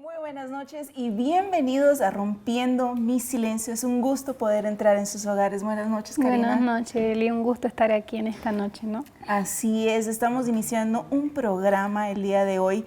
Muy buenas noches y bienvenidos a Rompiendo mi Silencio. Es un gusto poder entrar en sus hogares. Buenas noches, Karina. Buenas noches, Eli. Un gusto estar aquí en esta noche, ¿no? Así es, estamos iniciando un programa el día de hoy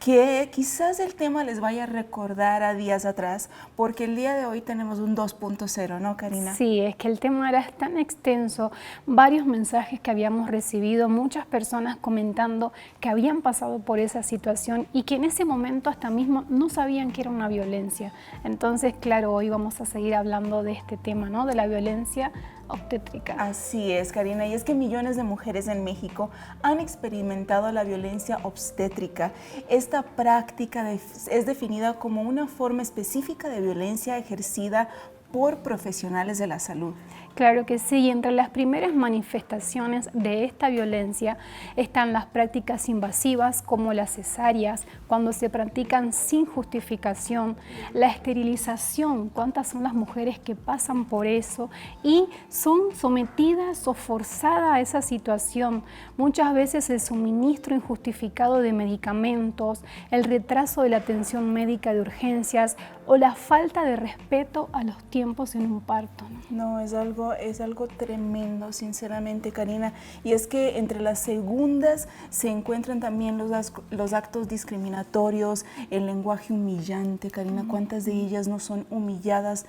que quizás el tema les vaya a recordar a días atrás, porque el día de hoy tenemos un 2.0, ¿no, Karina? Sí, es que el tema era tan extenso, varios mensajes que habíamos recibido, muchas personas comentando que habían pasado por esa situación y que en ese momento hasta mismo no sabían que era una violencia. Entonces, claro, hoy vamos a seguir hablando de este tema, ¿no? De la violencia obstétrica. Así es, Karina, y es que millones de mujeres en México han experimentado la violencia obstétrica. Esta práctica es definida como una forma específica de violencia ejercida por profesionales de la salud. Claro que sí, y entre las primeras manifestaciones de esta violencia están las prácticas invasivas como las cesáreas, cuando se practican sin justificación, la esterilización, cuántas son las mujeres que pasan por eso y son sometidas o forzadas a esa situación. Muchas veces el suministro injustificado de medicamentos, el retraso de la atención médica de urgencias o la falta de respeto a los tiempos en un parto. No, es algo tremendo, sinceramente, Karina. Y es que entre las segundas se encuentran también los actos discriminatorios, el lenguaje humillante, Karina. ¿Cuántas de ellas no son humilladas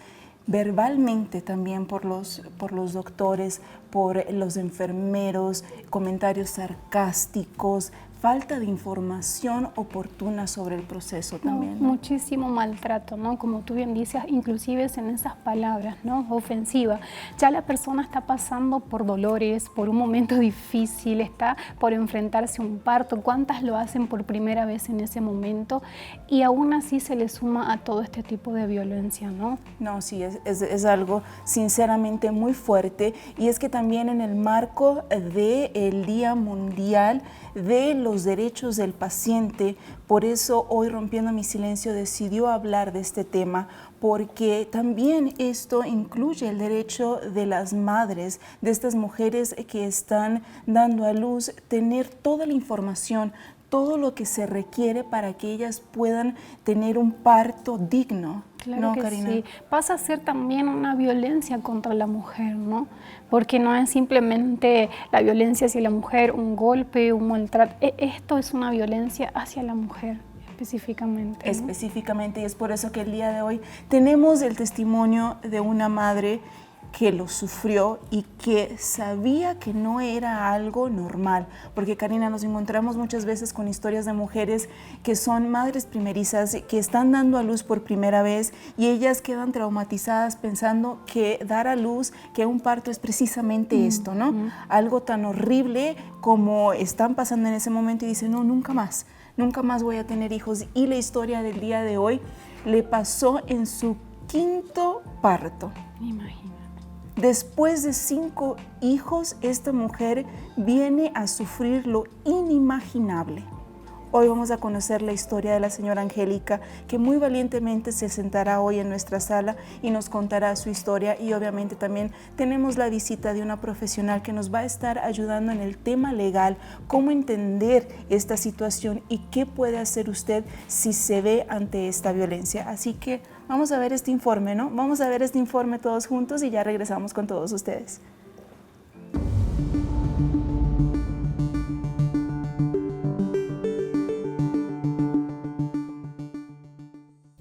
verbalmente también por los doctores, por los enfermeros, comentarios sarcásticos, falta de información oportuna sobre el proceso también, ¿no? Muchísimo maltrato, ¿no? Como tú bien dices, inclusive en esas palabras, ¿no? Ofensivas. Ya la persona está pasando por dolores, por un momento difícil, está por enfrentarse a un parto. ¿Cuántas lo hacen por primera vez en ese momento? Y aún así se le suma a todo este tipo de violencia, ¿no? No, sí, es algo sinceramente muy fuerte, y es que también en el marco del Día Mundial de los Derechos del Paciente, por eso hoy Rompiendo mi Silencio decidió hablar de este tema, porque también esto incluye el derecho de las madres, de estas mujeres que están dando a luz, tener toda la información, todo lo que se requiere para que ellas puedan tener un parto digno. Claro, ¿no, que Karina? sí. Pasa a ser también una violencia contra la mujer, ¿no? Porque no es simplemente la violencia hacia la mujer, un golpe, un maltrato. Esto es una violencia hacia la mujer específicamente, ¿no? Específicamente, y es por eso que el día de hoy tenemos el testimonio de una madre que lo sufrió y que sabía que no era algo normal, porque, Karina, nos encontramos muchas veces con historias de mujeres que son madres primerizas, que están dando a luz por primera vez, y ellas quedan traumatizadas pensando que dar a luz, que un parto es precisamente esto, ¿no? Algo tan horrible como están pasando en ese momento, y dicen, no, nunca más voy a tener hijos. Y la historia del día de hoy le pasó en su 5º parto. Imagínate. Después de 5 hijos, esta mujer viene a sufrir lo inimaginable. Hoy vamos a conocer la historia de la señora Angélica, que muy valientemente se sentará hoy en nuestra sala y nos contará su historia, y obviamente también tenemos la visita de una profesional que nos va a estar ayudando en el tema legal, cómo entender esta situación y qué puede hacer usted si se ve ante esta violencia. Así que vamos a ver este informe, ¿no? Vamos a ver este informe todos juntos y ya regresamos con todos ustedes.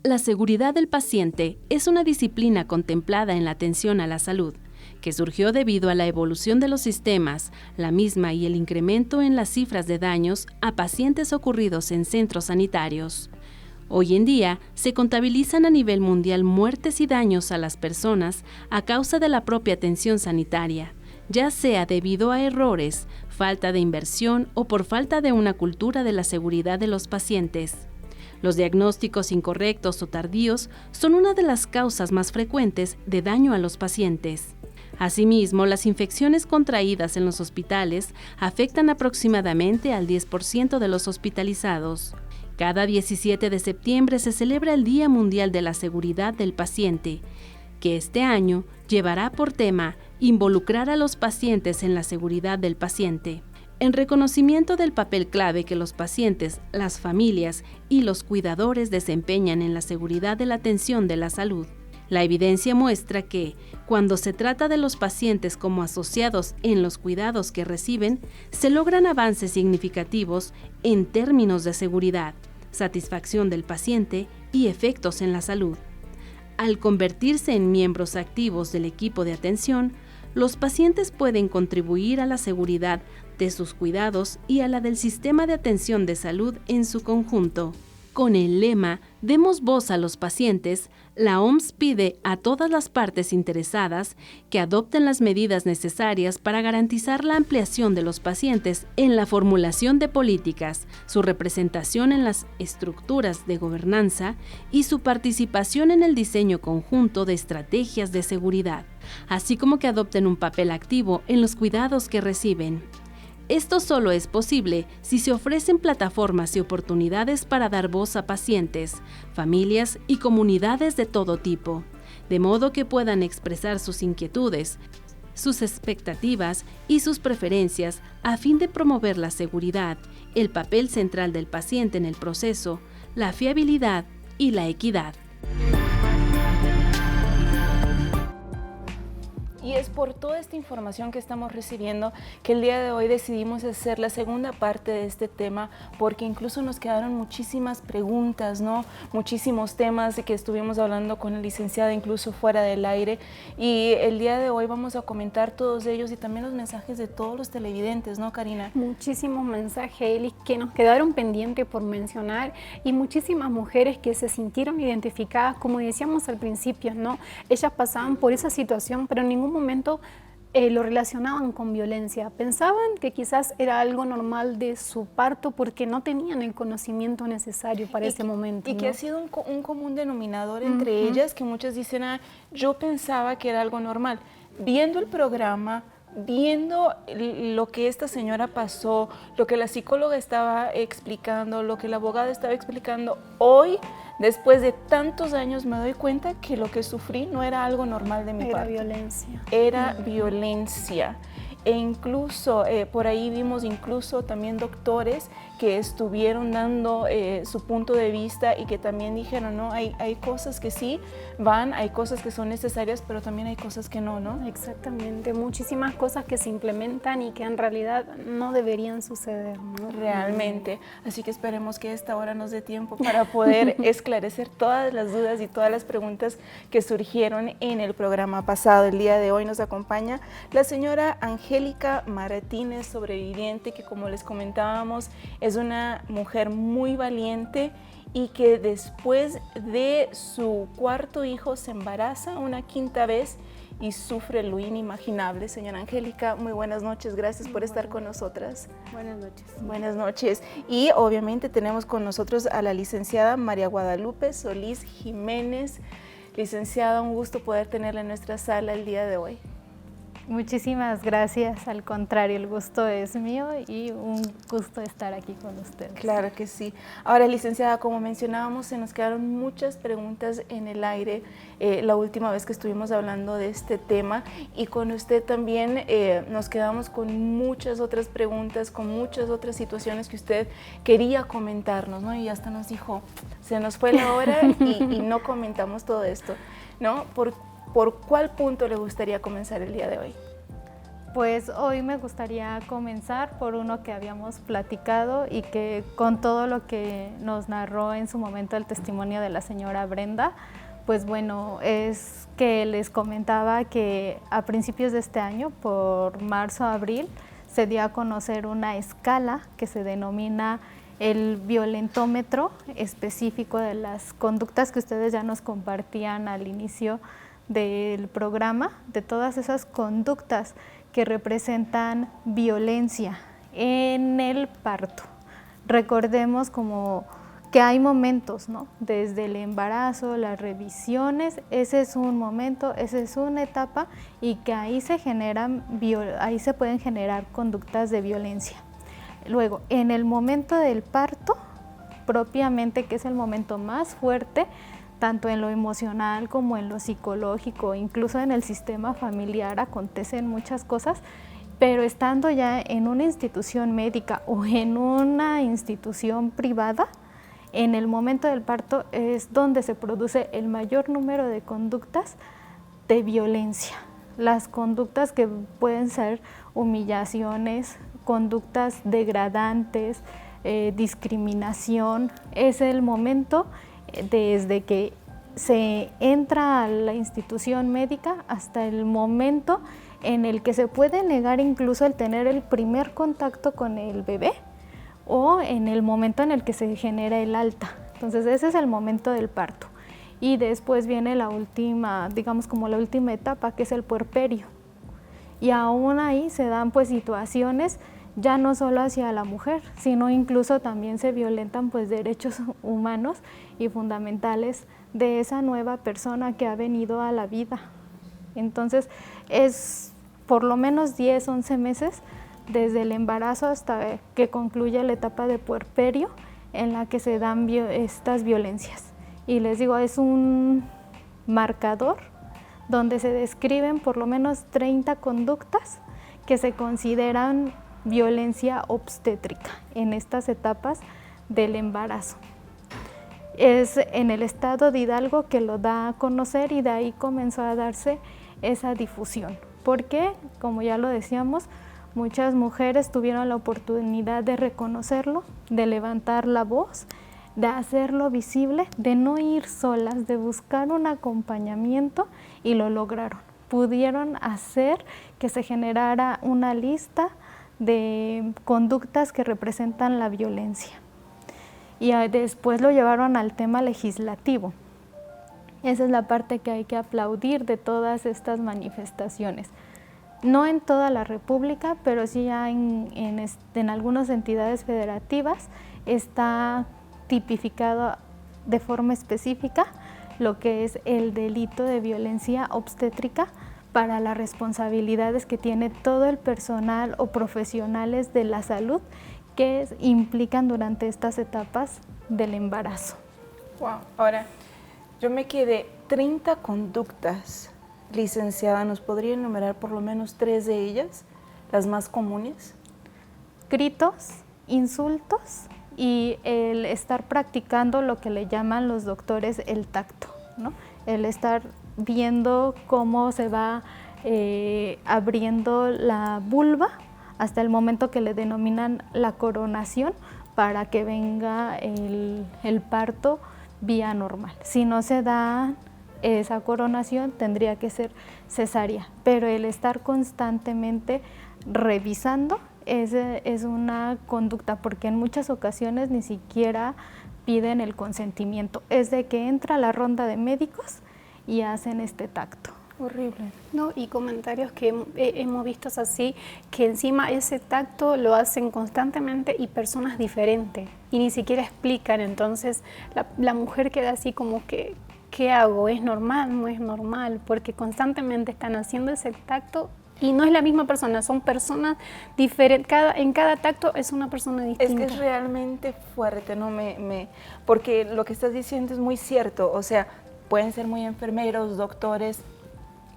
La seguridad del paciente es una disciplina contemplada en la atención a la salud, que surgió debido a la evolución de los sistemas, la misma y el incremento en las cifras de daños a pacientes ocurridos en centros sanitarios. Hoy en día, se contabilizan a nivel mundial muertes y daños a las personas a causa de la propia atención sanitaria, ya sea debido a errores, falta de inversión o por falta de una cultura de la seguridad de los pacientes. Los diagnósticos incorrectos o tardíos son una de las causas más frecuentes de daño a los pacientes. Asimismo, las infecciones contraídas en los hospitales afectan aproximadamente al 10% de los hospitalizados. Cada 17 de septiembre se celebra el Día Mundial de la Seguridad del Paciente, que este año llevará por tema involucrar a los pacientes en la seguridad del paciente. en reconocimiento del papel clave que los pacientes, las familias y los cuidadores desempeñan en la seguridad de la atención de la salud. La evidencia muestra que, cuando se trata de los pacientes como asociados en los cuidados que reciben, se logran avances significativos en términos de seguridad, satisfacción del paciente y efectos en la salud. Al convertirse en miembros activos del equipo de atención, los pacientes pueden contribuir a la seguridad de sus cuidados y a la del sistema de atención de salud en su conjunto. Con el lema "Demos voz a los pacientes", la OMS pide a todas las partes interesadas que adopten las medidas necesarias para garantizar la ampliación de los pacientes en la formulación de políticas, su representación en las estructuras de gobernanza y su participación en el diseño conjunto de estrategias de seguridad, así como que adopten un papel activo en los cuidados que reciben. Esto solo es posible si se ofrecen plataformas y oportunidades para dar voz a pacientes, familias y comunidades de todo tipo, de modo que puedan expresar sus inquietudes, sus expectativas y sus preferencias a fin de promover la seguridad, el papel central del paciente en el proceso, la fiabilidad y la equidad. Y es por toda esta información que estamos recibiendo que el día de hoy decidimos hacer la segunda parte de este tema, porque incluso nos quedaron muchísimas preguntas, ¿no? Muchísimos temas de que estuvimos hablando con la licenciada incluso fuera del aire, y el día de hoy vamos a comentar todos ellos y también los mensajes de todos los televidentes, ¿no, Karina? Muchísimos mensajes, Eli, que nos quedaron pendientes por mencionar, y muchísimas mujeres que se sintieron identificadas, como decíamos al principio, ¿no? Ellas pasaban por esa situación, pero en ningún momento lo relacionaban con violencia. Pensaban que quizás era algo normal de su parto porque no tenían el conocimiento necesario para ese momento. Y que ha sido un común denominador entre ellas, que muchas dicen, yo pensaba que era algo normal. Viendo el programa, viendo lo que esta señora pasó, lo que la psicóloga estaba explicando, lo que la abogada estaba explicando, hoy, después de tantos años, me doy cuenta que lo que sufrí no era algo normal de mi parte. Era violencia. Era violencia. E incluso, por ahí vimos incluso también doctores que estuvieron dando su punto de vista y que también dijeron, no, hay cosas que sí van, hay cosas que son necesarias, pero también hay cosas que no, ¿no? Exactamente, muchísimas cosas que se implementan y que en realidad no deberían suceder, ¿no? Realmente, así que esperemos que esta hora nos dé tiempo para poder esclarecer todas las dudas y todas las preguntas que surgieron en el programa pasado. El día de hoy nos acompaña la señora Angélica Martínez, sobreviviente, que como les comentábamos, es una mujer muy valiente y que después de su cuarto hijo se embaraza una quinta vez y sufre lo inimaginable. Señora Angélica, muy buenas noches, gracias por estar con nosotras. Buenas noches. Buenas noches. Y obviamente tenemos con nosotros a la licenciada María Guadalupe Solís Jiménez. Licenciada, un gusto poder tenerla en nuestra sala el día de hoy. Muchísimas gracias, al contrario, el gusto es mío y un gusto estar aquí con ustedes. Claro que sí. Ahora, licenciada, como mencionábamos, se nos quedaron muchas preguntas en el aire la última vez que estuvimos hablando de este tema, y con usted también nos quedamos con muchas otras preguntas, con muchas otras situaciones que usted quería comentarnos, ¿no? Y hasta nos dijo, se nos fue la hora y no comentamos todo esto, ¿no? ¿Por cuál punto le gustaría comenzar el día de hoy? Pues hoy me gustaría comenzar por uno que habíamos platicado y que con todo lo que nos narró en su momento el testimonio de la señora Brenda, pues bueno, es que les comentaba que a principios de este año, por marzo-abril, se dio a conocer una escala que se denomina el violentómetro específico de las conductas que ustedes ya nos compartían al inicio del programa, de todas esas conductas que representan violencia en el parto. Recordemos como que hay momentos, ¿no? Desde el embarazo, las revisiones, ese es un momento, esa es una etapa, y que ahí se pueden generar conductas de violencia. Luego, en el momento del parto, propiamente, que es el momento más fuerte, tanto en lo emocional como en lo psicológico, incluso en el sistema familiar acontecen muchas cosas, pero estando ya en una institución médica o en una institución privada, en el momento del parto es donde se produce el mayor número de conductas de violencia. Las conductas que pueden ser humillaciones, conductas degradantes, discriminación, es el momento desde que se entra a la institución médica hasta el momento en el que se puede negar incluso el tener el primer contacto con el bebé o en el momento en el que se genera el alta. Entonces ese es el momento del parto. Y después viene la última, digamos como la última etapa, que es el puerperio. Y aún ahí se dan pues situaciones ya no solo hacia la mujer, sino incluso también se violentan pues derechos humanos y fundamentales de esa nueva persona que ha venido a la vida. Entonces es por lo menos 10, 11 meses desde el embarazo hasta que concluye la etapa de puerperio en la que se dan estas violencias. Y les digo, es un marcador donde se describen por lo menos 30 conductas que se consideran violencia obstétrica en estas etapas del embarazo. Es en el estado de Hidalgo que lo da a conocer y de ahí comenzó a darse esa difusión. Porque, como ya lo decíamos, muchas mujeres tuvieron la oportunidad de reconocerlo, de levantar la voz, de hacerlo visible, de no ir solas, de buscar un acompañamiento y lo lograron. Pudieron hacer que se generara una lista de conductas que representan la violencia. Y después lo llevaron al tema legislativo. Esa es la parte que hay que aplaudir de todas estas manifestaciones. No en toda la República, pero sí ya en algunas entidades federativas está tipificado de forma específica lo que es el delito de violencia obstétrica para las responsabilidades que tiene todo el personal o profesionales de la salud que implican durante estas etapas del embarazo. Wow. Ahora, yo me quedé 30 conductas, licenciada, ¿nos podría enumerar por lo menos 3 de ellas, las más comunes? Gritos, insultos y el estar practicando lo que le llaman los doctores el tacto, ¿no? El estar viendo cómo se va abriendo la vulva hasta el momento que le denominan la coronación para que venga el parto vía normal. Si no se da esa coronación, tendría que ser cesárea, pero el estar constantemente revisando es una conducta, porque en muchas ocasiones ni siquiera piden el consentimiento, es de que entra la ronda de médicos y hacen este tacto. Horrible. No, y comentarios que hemos visto así, que encima ese tacto lo hacen constantemente y personas diferentes, y ni siquiera explican. Entonces la mujer queda así como que, ¿qué hago? ¿Es normal? ¿No es normal? Porque constantemente están haciendo ese tacto y no es la misma persona, son personas diferentes, en cada tacto es una persona distinta. Es que es realmente fuerte, ¿no? Porque lo que estás diciendo es muy cierto, o sea, pueden ser muy enfermeros, doctores,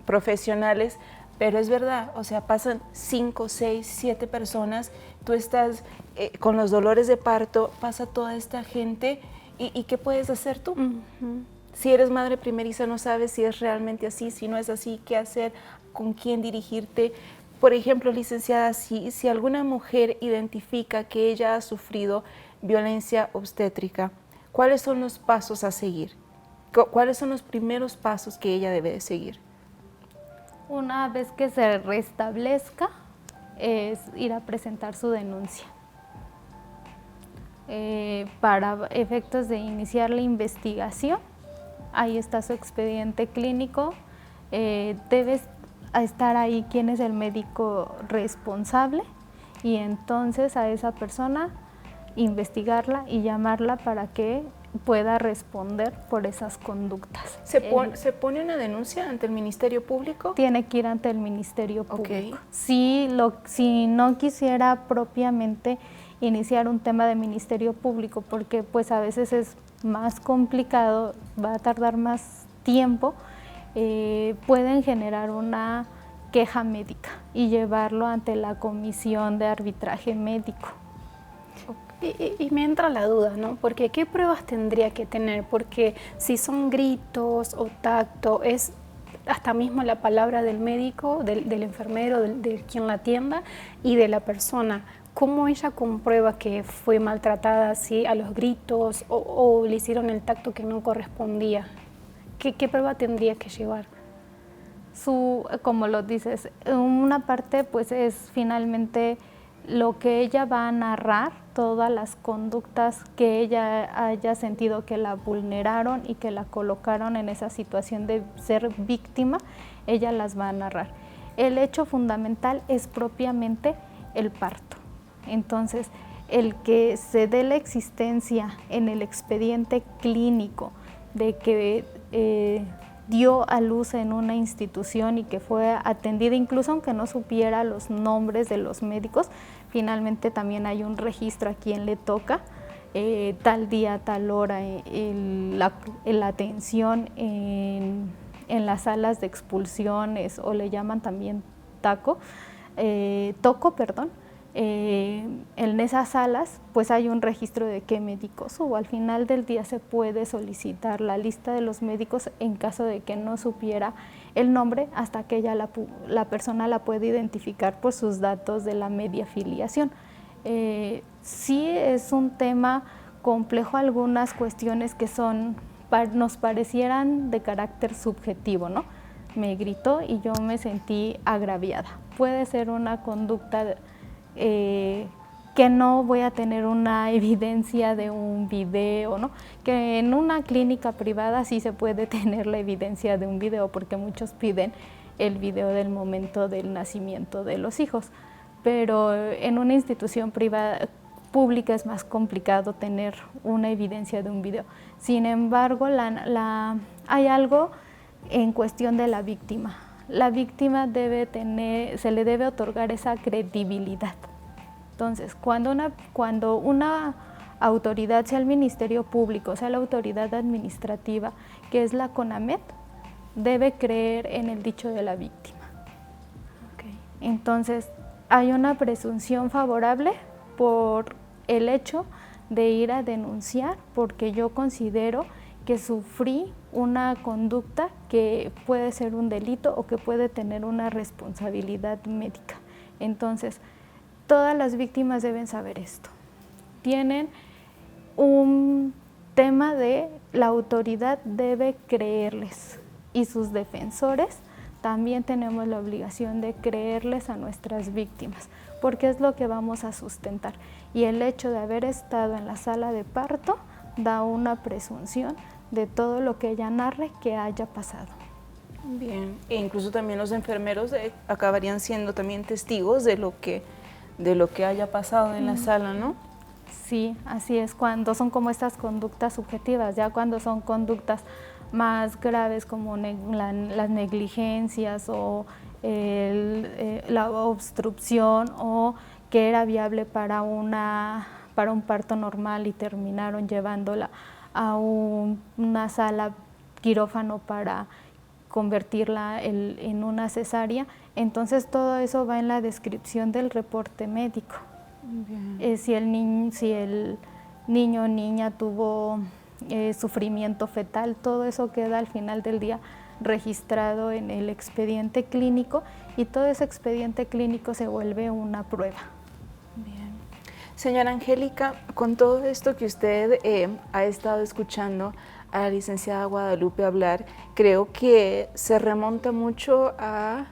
profesionales, pero es verdad, o sea, pasan 5, 6, 7 personas, tú estás con los dolores de parto, pasa toda esta gente, ¿y qué puedes hacer tú? Si eres madre primeriza no sabes si es realmente así, si no es así, qué hacer, con quién dirigirte. Por ejemplo, licenciada, si alguna mujer identifica que ella ha sufrido violencia obstétrica, ¿cuáles son los pasos a seguir? ¿Cuáles son los primeros pasos que ella debe de seguir? Una vez que se restablezca, es ir a presentar su denuncia. Para efectos de iniciar la investigación, ahí está su expediente clínico, debe estar ahí quién es el médico responsable y entonces a esa persona investigarla y llamarla para que pueda responder por esas conductas. ¿Se pone una denuncia ante el Ministerio Público? Tiene que ir ante el Ministerio Público. Si no quisiera propiamente iniciar un tema de Ministerio Público, porque pues a veces es más complicado, va a tardar más tiempo, pueden generar una queja médica y llevarlo ante la comisión de arbitraje médico. Y me entra la duda, ¿no? Porque ¿qué pruebas tendría que tener? Porque si son gritos o tacto, es hasta mismo la palabra del médico, del enfermero, de quien la atienda y de la persona. ¿Cómo ella comprueba que fue maltratada así a los gritos o le hicieron el tacto que no correspondía? ¿Qué prueba tendría que llevar? Como lo dices, una parte pues es finalmente lo que ella va a narrar, todas las conductas que ella haya sentido que la vulneraron y que la colocaron en esa situación de ser víctima, ella las va a narrar. El hecho fundamental es propiamente el parto. Entonces, el que se dé la existencia en el expediente clínico de que dio a luz en una institución y que fue atendida, incluso aunque no supiera los nombres de los médicos, finalmente también hay un registro a quien le toca, tal día, tal hora, la atención en las salas de expulsiones, o le llaman también toco, en esas salas pues hay un registro de qué médicos hubo. Al final del día se puede solicitar la lista de los médicos en caso de que no supiera el nombre, hasta que la persona la puede identificar por sus datos de la media filiación. Sí es un tema complejo, algunas cuestiones que nos parecieran de carácter subjetivo, ¿no? Me gritó y yo me sentí agraviada. Puede ser una conducta que no voy a tener una evidencia de un video, ¿no? Que en una clínica privada sí se puede tener la evidencia de un video, porque muchos piden el video del momento del nacimiento de los hijos, pero en una institución pública es más complicado tener una evidencia de un video. Sin embargo, hay algo en cuestión de la víctima. La víctima se le debe otorgar esa credibilidad. Entonces, cuando una autoridad, sea el Ministerio Público, sea la autoridad administrativa, que es la CONAMED, debe creer en el dicho de la víctima. Okay. Entonces, hay una presunción favorable por el hecho de ir a denunciar, porque yo considero que sufrí una conducta que puede ser un delito o que puede tener una responsabilidad médica. Entonces, todas las víctimas deben saber esto. Tienen un tema de la autoridad debe creerles, y sus defensores también tenemos la obligación de creerles a nuestras víctimas, porque es lo que vamos a sustentar. Y el hecho de haber estado en la sala de parto da una presunción de todo lo que ella narre que haya pasado. Bien, e incluso también los enfermeros acabarían siendo también testigos de lo que haya pasado en la sala, ¿no? Sí, así es, cuando son como estas conductas subjetivas. Ya cuando son conductas más graves como las negligencias o la obstrucción, o que era viable para un parto normal y terminaron llevándola a una sala quirófano para convertirla en una cesárea, entonces todo eso va en la descripción del reporte médico. Si el niño o niña tuvo sufrimiento fetal, todo eso queda al final del día registrado en el expediente clínico, y todo ese expediente clínico se vuelve una prueba. Bien. Señora Angélica, con todo esto que usted ha estado escuchando a la licenciada Guadalupe hablar, creo que se remonta mucho a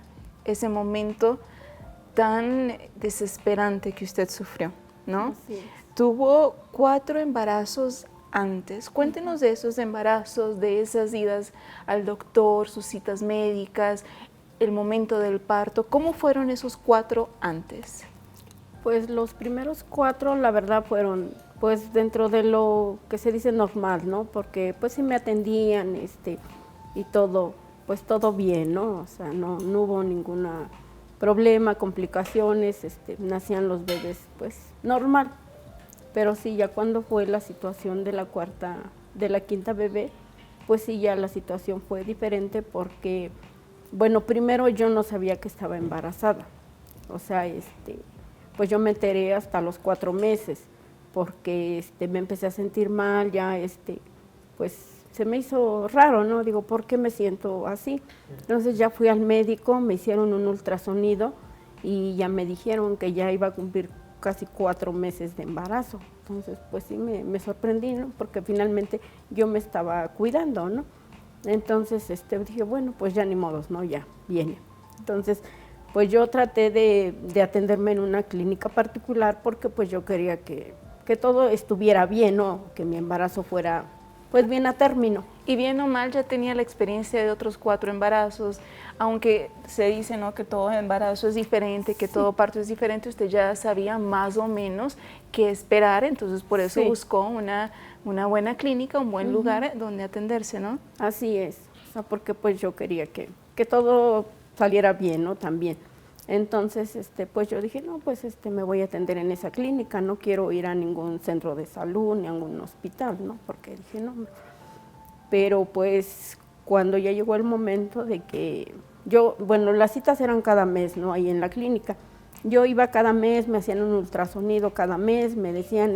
ese momento tan desesperante que usted sufrió, ¿no? Sí. Tuvo 4 embarazos antes. Cuéntenos de esos embarazos, de esas idas al doctor, sus citas médicas, el momento del parto. ¿Cómo fueron esos 4 antes? Pues los primeros 4, la verdad, fueron pues dentro de lo que se dice normal, ¿no? Porque pues sí me atendían y todo, pues todo bien, ¿no? O sea, no hubo ningún problema, complicaciones, nacían los bebés pues normal. Pero sí, ya cuando fue la situación de la quinta bebé, pues sí, ya la situación fue diferente, porque bueno, primero yo no sabía que estaba embarazada. O sea, pues yo me enteré hasta los 4 meses, porque me empecé a sentir mal, ya pues se me hizo raro, ¿no? Digo, ¿por qué me siento así? Entonces ya fui al médico, me hicieron un ultrasonido y ya me dijeron que ya iba a cumplir casi 4 meses de embarazo. Entonces, pues sí, me sorprendí, ¿no? Porque finalmente yo me estaba cuidando, ¿no? Entonces, dije, bueno, pues ya ni modos, ¿no? Ya viene. Entonces, pues yo traté de atenderme en una clínica particular porque pues yo quería que todo estuviera bien, ¿no? Que mi embarazo fuera pues bien a término. Y bien o mal ya tenía la experiencia de otros 4 embarazos, aunque se dice, ¿no?, que todo embarazo es diferente, que todo parto es diferente, usted ya sabía más o menos qué esperar, entonces por eso buscó una buena clínica, un buen lugar donde atenderse, ¿no? Así es, o sea, porque pues yo quería que todo saliera bien, ¿no? También. Entonces, pues yo dije, no, pues me voy a atender en esa clínica, no quiero ir a ningún centro de salud ni a ningún hospital, ¿no? Porque dije, no. Pero pues cuando ya llegó el momento de que bueno, las citas eran cada mes, ¿no? Ahí en la clínica. Yo iba cada mes, me hacían un ultrasonido cada mes, me decían,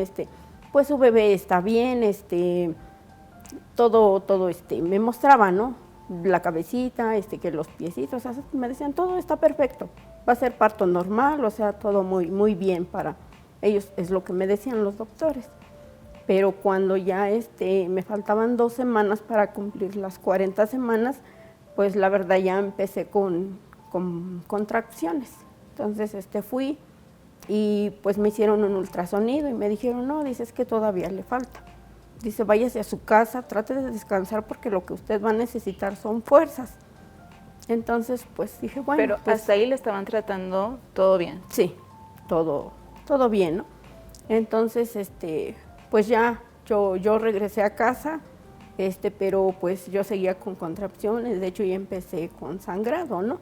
pues su bebé está bien, todo, me mostraba, ¿no? La cabecita, que los piecitos, o sea, me decían, todo está perfecto, va a ser parto normal, o sea, todo muy, muy bien para ellos, es lo que me decían los doctores. Pero cuando ya me faltaban 2 semanas para cumplir las 40 semanas, pues la verdad ya empecé con contracciones. Entonces fui y pues me hicieron un ultrasonido y me dijeron, no, dices que todavía le falta. Dice, váyase a su casa, trate de descansar porque lo que usted va a necesitar son fuerzas. Entonces, pues dije, bueno. Pero pues, hasta ahí le estaban tratando todo bien. Sí, todo bien, ¿no? Entonces, pues ya yo regresé a casa, pero pues yo seguía con contracciones, de hecho ya empecé con sangrado, ¿no?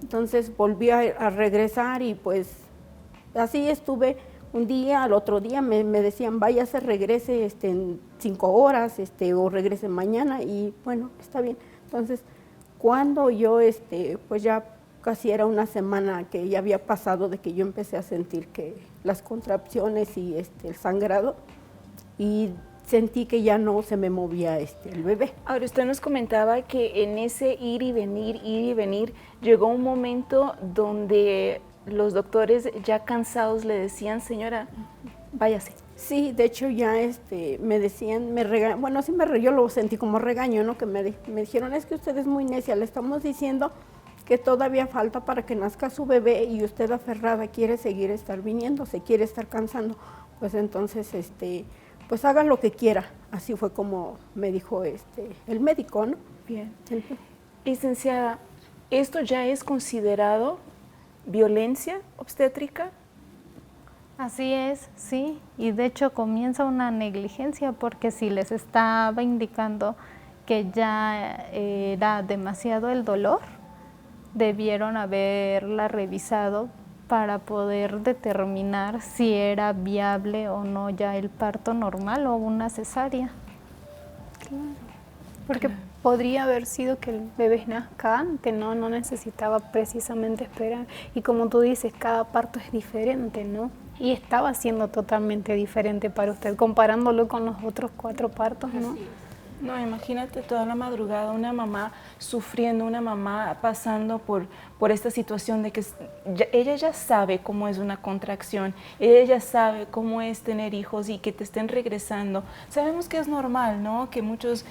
Entonces volví a regresar y pues así estuve un día, al otro día me decían, váyase, regrese en 5 horas, o regrese mañana, y bueno, está bien. Entonces, cuando yo, pues ya casi era una semana que ya había pasado de que yo empecé a sentir que las contracciones y el sangrado, y sentí que ya no se me movía el bebé. Ahora, usted nos comentaba que en ese ir y venir, llegó un momento donde los doctores ya cansados le decían, señora, váyase. Sí, de hecho ya me decían, bueno, sí yo lo sentí como regaño, ¿no? Que me dijeron, es que usted es muy necia, le estamos diciendo que todavía falta para que nazca su bebé y usted aferrada quiere seguir viniendo, se quiere estar cansando. Pues entonces, pues haga lo que quiera. Así fue como me dijo el médico, ¿no? Bien. Licenciada, ¿esto ya es considerado violencia obstétrica? Así es, sí, y de hecho comienza una negligencia porque si les estaba indicando que ya era demasiado el dolor, debieron haberla revisado para poder determinar si era viable o no ya el parto normal o una cesárea. Claro, porque podría haber sido que el bebé nazca antes, no necesitaba precisamente esperar. Y como tú dices, cada parto es diferente, ¿no? Y estaba siendo totalmente diferente para usted, comparándolo con los otros 4 partos, ¿no? No, imagínate toda la madrugada una mamá sufriendo, una mamá pasando por esta situación de que ella ya sabe cómo es una contracción, ella ya sabe cómo es tener hijos y que te estén regresando. Sabemos que es normal, ¿no? Que muchas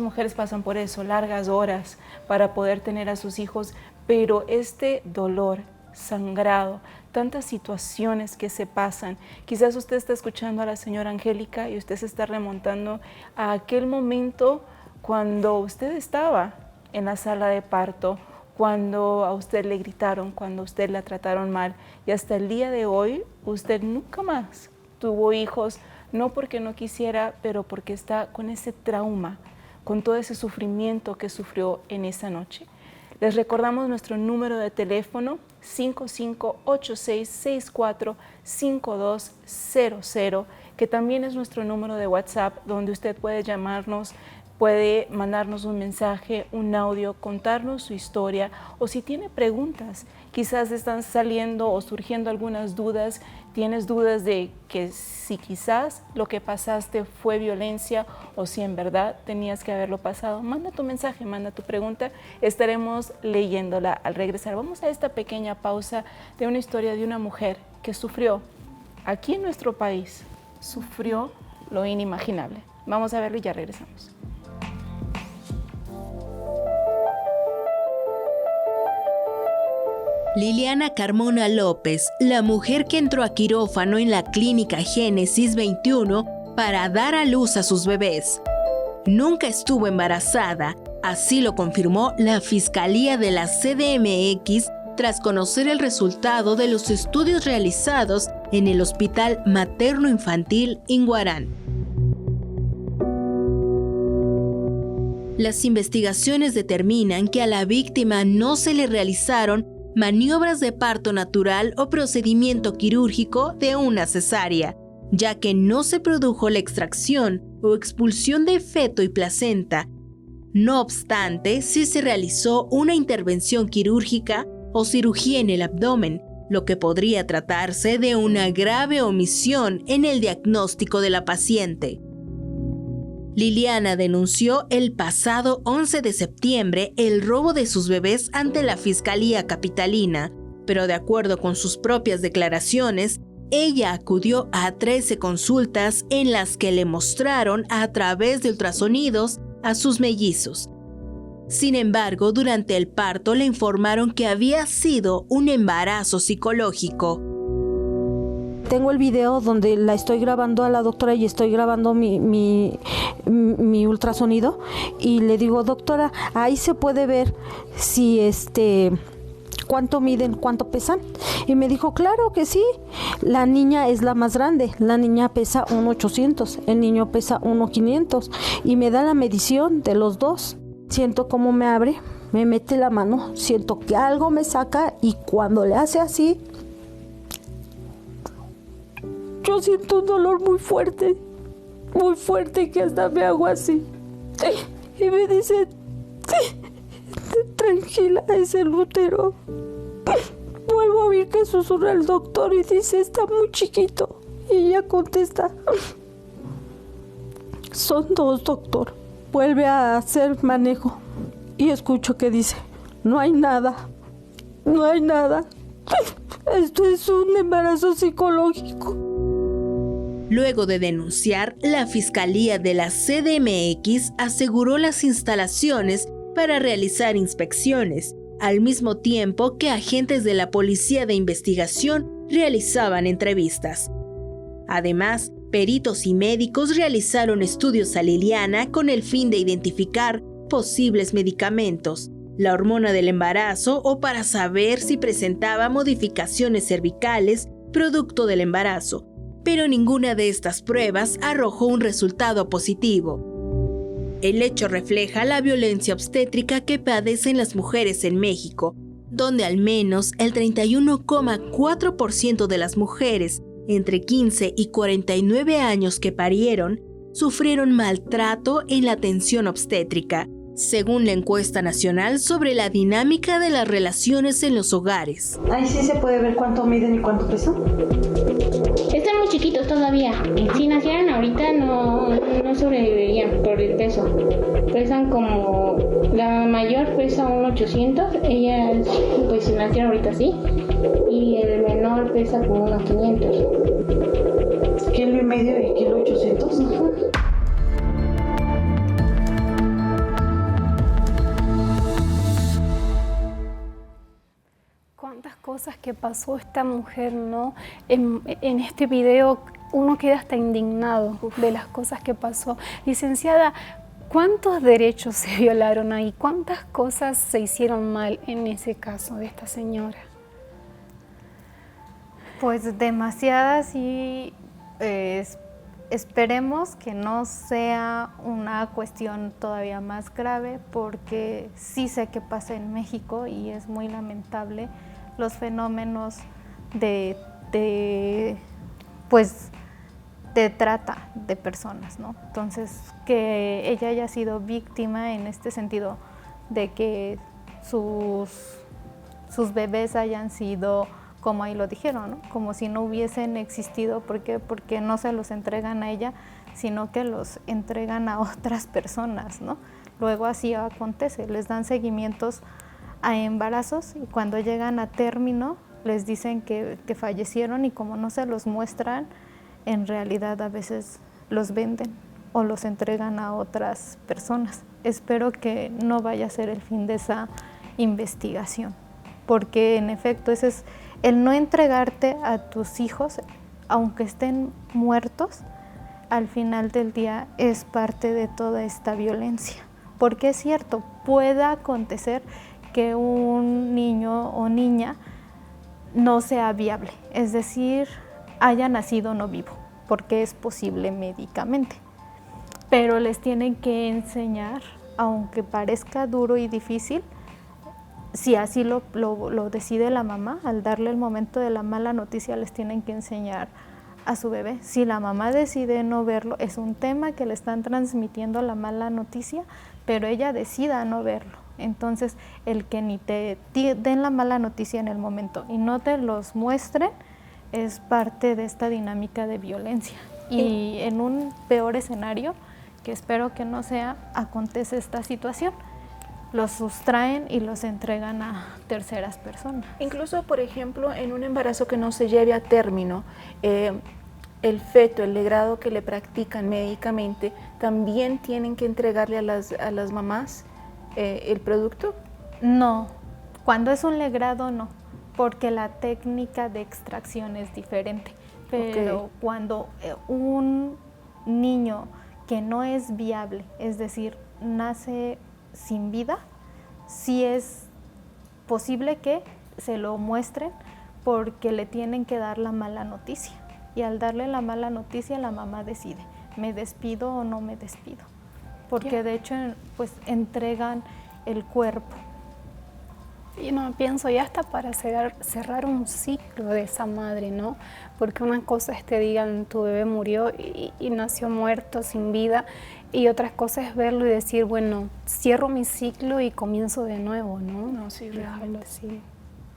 mujeres pasan por eso, largas horas para poder tener a sus hijos, pero este dolor, sangrado, tantas situaciones que se pasan. Quizás usted está escuchando a la señora Angélica y usted se está remontando a aquel momento cuando usted estaba en la sala de parto, cuando a usted le gritaron, cuando a usted la trataron mal, y hasta el día de hoy usted nunca más tuvo hijos, no porque no quisiera, pero porque está con ese trauma, con todo ese sufrimiento que sufrió en esa noche. Les recordamos nuestro número de teléfono 5586645200, que también es nuestro número de WhatsApp, donde usted puede llamarnos puede mandarnos un mensaje, un audio, contarnos su historia, o si tiene preguntas, quizás están saliendo o surgiendo algunas dudas, tienes dudas de que si quizás lo que pasaste fue violencia o si en verdad tenías que haberlo pasado, manda tu mensaje, manda tu pregunta, estaremos leyéndola al regresar. Vamos a esta pequeña pausa de una historia de una mujer que sufrió aquí en nuestro país, sufrió lo inimaginable. Vamos a verlo y ya regresamos. Liliana Carmona López, la mujer que entró a quirófano en la clínica Génesis 21 para dar a luz a sus bebés. Nunca estuvo embarazada, así lo confirmó la Fiscalía de la CDMX tras conocer el resultado de los estudios realizados en el Hospital Materno Infantil Inguarán. Las investigaciones determinan que a la víctima no se le realizaron maniobras de parto natural o procedimiento quirúrgico de una cesárea, ya que no se produjo la extracción o expulsión de feto y placenta. No obstante, sí se realizó una intervención quirúrgica o cirugía en el abdomen, lo que podría tratarse de una grave omisión en el diagnóstico de la paciente. Liliana denunció el pasado 11 de septiembre el robo de sus bebés ante la Fiscalía Capitalina, pero de acuerdo con sus propias declaraciones, ella acudió a 13 consultas en las que le mostraron a través de ultrasonidos a sus mellizos. Sin embargo, durante el parto le informaron que había sido un embarazo psicológico. Tengo el video donde la estoy grabando a la doctora y estoy grabando mi ultrasonido y le digo, doctora, ahí se puede ver si cuánto miden, cuánto pesan. Y me dijo, claro que sí, la niña es la más grande, la niña pesa 1.800, el niño pesa 1.500 y me da la medición de los dos. Siento cómo me abre, me mete la mano, siento que algo me saca y cuando le hace así, yo siento un dolor muy fuerte que hasta me hago así. Y me dice, tranquila, es el útero. Vuelvo a oír que susurra el doctor y dice, está muy chiquito. Y ella contesta, son dos, doctor. Vuelve a hacer manejo y escucho que dice, no hay nada. Esto es un embarazo psicológico. Luego de denunciar, la Fiscalía de la CDMX aseguró las instalaciones para realizar inspecciones, al mismo tiempo que agentes de la Policía de Investigación realizaban entrevistas. Además, peritos y médicos realizaron estudios a Liliana con el fin de identificar posibles medicamentos, la hormona del embarazo o para saber si presentaba modificaciones cervicales producto del embarazo. Pero ninguna de estas pruebas arrojó un resultado positivo. El hecho refleja la violencia obstétrica que padecen las mujeres en México, donde al menos el 31,4% de las mujeres entre 15 y 49 años que parieron sufrieron maltrato en la atención obstétrica, según la encuesta nacional sobre la dinámica de las relaciones en los hogares. Ahí sí se puede ver cuánto miden y cuánto pesan. Están muy chiquitos todavía. Si nacieran ahorita no sobrevivirían por el peso. Pesan como... La mayor pesa 1.800, ella pues nació ahorita sí. Y el menor pesa como unos 500. ¿Kilo y medio y kilo 800? Cuántas cosas que pasó esta mujer, ¿no? En este video uno queda hasta indignado de las cosas que pasó. Licenciada, ¿cuántos derechos se violaron ahí? ¿Cuántas cosas se hicieron mal en ese caso de esta señora? Pues demasiadas y esperemos que no sea una cuestión todavía más grave porque sí sé que pasa en México y es muy lamentable los fenómenos de de trata de personas, ¿no? Entonces, que ella haya sido víctima en este sentido de que sus bebés hayan sido, como ahí lo dijeron, ¿no? Como si no hubiesen existido. ¿Por qué? Porque no se los entregan a ella, sino que los entregan a otras personas, ¿no? Luego así acontece, les dan seguimientos a embarazos y cuando llegan a término les dicen que fallecieron y como no se los muestran, en realidad a veces los venden o los entregan a otras personas. Espero que no vaya a ser el fin de esa investigación, porque en efecto ese es el no entregarte a tus hijos, aunque estén muertos, al final del día es parte de toda esta violencia. Porque es cierto, puede acontecer que un niño o niña no sea viable, es decir, haya nacido no vivo, porque es posible médicamente. Pero les tienen que enseñar, aunque parezca duro y difícil, si así lo decide la mamá, al darle el momento de la mala noticia les tienen que enseñar a su bebé. Si la mamá decide no verlo, es un tema que le están transmitiendo la mala noticia, pero ella decida no verlo. Entonces, el que ni te den la mala noticia en el momento y no te los muestren es parte de esta dinámica de violencia. Y en un peor escenario, que espero que no sea, acontece esta situación. Los sustraen y los entregan a terceras personas. Incluso, por ejemplo, en un embarazo que no se lleve a término, el feto, el legrado que le practican médicamente, ¿también tienen que entregarle a las mamás el producto? No, cuando es un legrado no, porque la técnica de extracción es diferente. Pero cuando un niño que no es viable, es decir, nace sin vida, sí es posible que se lo muestren porque le tienen que dar la mala noticia. Y al darle la mala noticia, la mamá decide, ¿me despido o no me despido? Porque de hecho, pues entregan el cuerpo. Y no pienso ya hasta para cerrar un ciclo de esa madre, ¿no? Porque una cosa es te digan tu bebé murió y nació muerto, sin vida, y otra cosa es verlo y decir, bueno, cierro mi ciclo y comienzo de nuevo, ¿no? No, sí, realmente. Sí,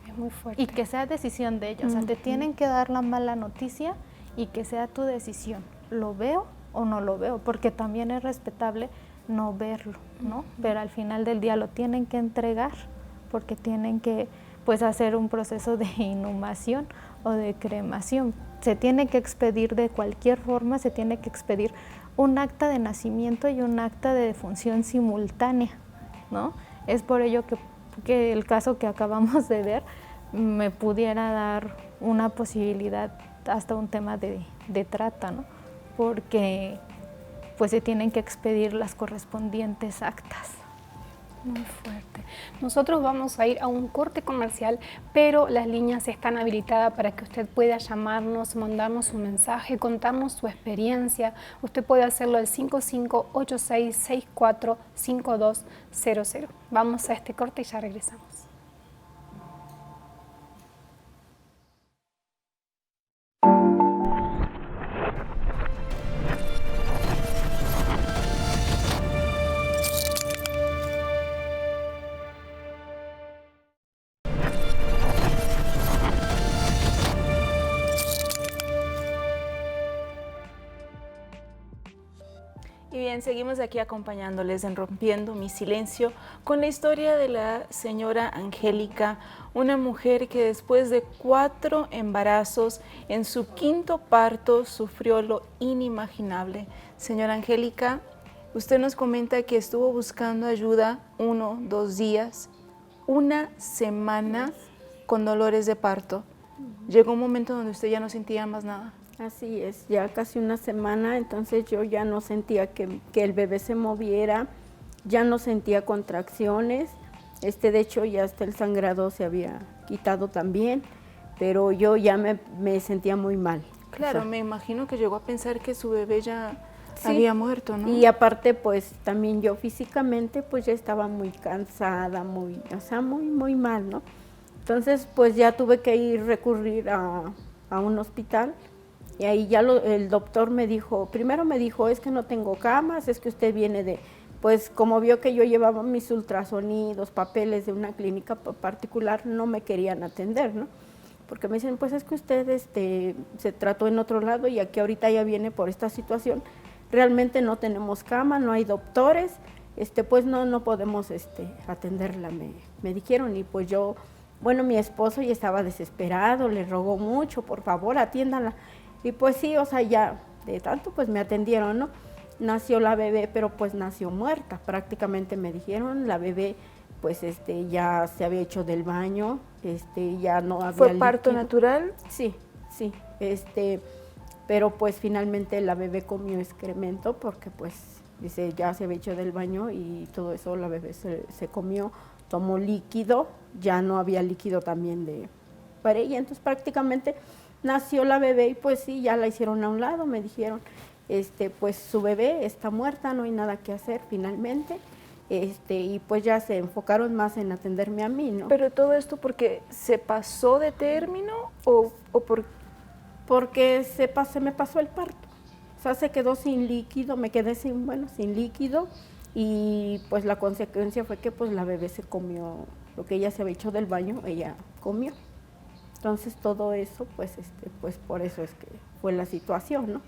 es muy fuerte. Y que sea decisión de ellos, o sea, te tienen que dar la mala noticia y que sea tu decisión, ¿lo veo o no lo veo? Porque también es respetable no verlo, ¿no? Pero al final del día lo tienen que entregar, porque tienen que pues hacer un proceso de inhumación o de cremación. Se tiene que expedir de cualquier forma, se tiene que expedir un acta de nacimiento y un acta de defunción simultánea, ¿no? Es por ello que el caso que acabamos de ver me pudiera dar una posibilidad hasta un tema de trata, ¿no? Porque pues se tienen que expedir las correspondientes actas. Muy fuerte. Nosotros vamos a ir a un corte comercial, pero las líneas están habilitadas para que usted pueda llamarnos, mandarnos un mensaje, contarnos su experiencia. Usted puede hacerlo al 5586645200. Vamos a este corte y ya regresamos. Y bien, seguimos aquí acompañándoles en Rompiendo mi Silencio con la historia de la señora Angélica, una mujer que después de 4 embarazos, en su 5º parto, sufrió lo inimaginable. Señora Angélica, usted nos comenta que estuvo buscando ayuda 1, 2 días, 1 semana con dolores de parto. Llegó un momento donde usted ya no sentía más nada. Así es, ya casi 1 semana, entonces yo ya no sentía que el bebé se moviera, ya no sentía contracciones, de hecho ya hasta el sangrado se había quitado también, pero yo ya me sentía muy mal. Claro, o sea, me imagino que llegó a pensar que su bebé ya había muerto, ¿no? Y aparte pues también yo físicamente pues ya estaba muy cansada, muy mal, ¿no? Entonces pues ya tuve que recurrir a un hospital. Y ahí ya el doctor me dijo, primero me dijo, es que no tengo camas, es que usted viene de, pues como vio que yo llevaba mis ultrasonidos, papeles de una clínica particular, no me querían atender, ¿no? Porque me dicen, pues es que usted se trató en otro lado y aquí ahorita ya viene por esta situación, realmente no tenemos cama, no hay doctores, pues no podemos atenderla, me dijeron. Y pues yo, bueno, mi esposo ya estaba desesperado, le rogó mucho, por favor, atiéndala. Y pues sí, o sea, ya de tanto pues me atendieron, ¿no? Nació la bebé, pero pues nació muerta, prácticamente me dijeron, la bebé pues ya se había hecho del baño, ya no había ¿Fue parto líquido. natural? Sí, pero pues finalmente la bebé comió excremento porque pues dice ya se había hecho del baño y todo eso la bebé se comió, tomó líquido, ya no había líquido también para ella, entonces prácticamente nació la bebé y pues sí, ya la hicieron a un lado, me dijeron, pues su bebé está muerta, no hay nada que hacer finalmente, y pues ya se enfocaron más en atenderme a mí, ¿no? ¿Pero todo esto porque se pasó de término o porque se me pasó el parto, o sea, se quedó sin líquido, me quedé sin líquido y pues la consecuencia fue que pues la bebé se comió, lo que ella se había hecho del baño, ella comió. Entonces todo eso, pues por eso es que fue la situación, ¿no?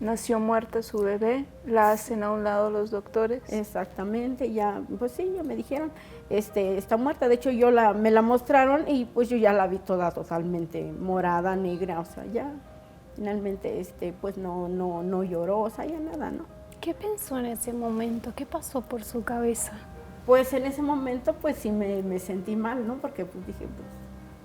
nació muerta su bebé? ¿La hacen a un lado los doctores? Exactamente, ya, pues sí, ya me dijeron, está muerta. De hecho, me la mostraron y pues yo ya la vi toda totalmente morada, negra, o sea, ya finalmente, pues no lloró, o sea, ya nada, ¿no? ¿Qué pensó en ese momento? ¿Qué pasó por su cabeza? Pues en ese momento, pues sí me sentí mal, ¿no? Porque pues dije, pues,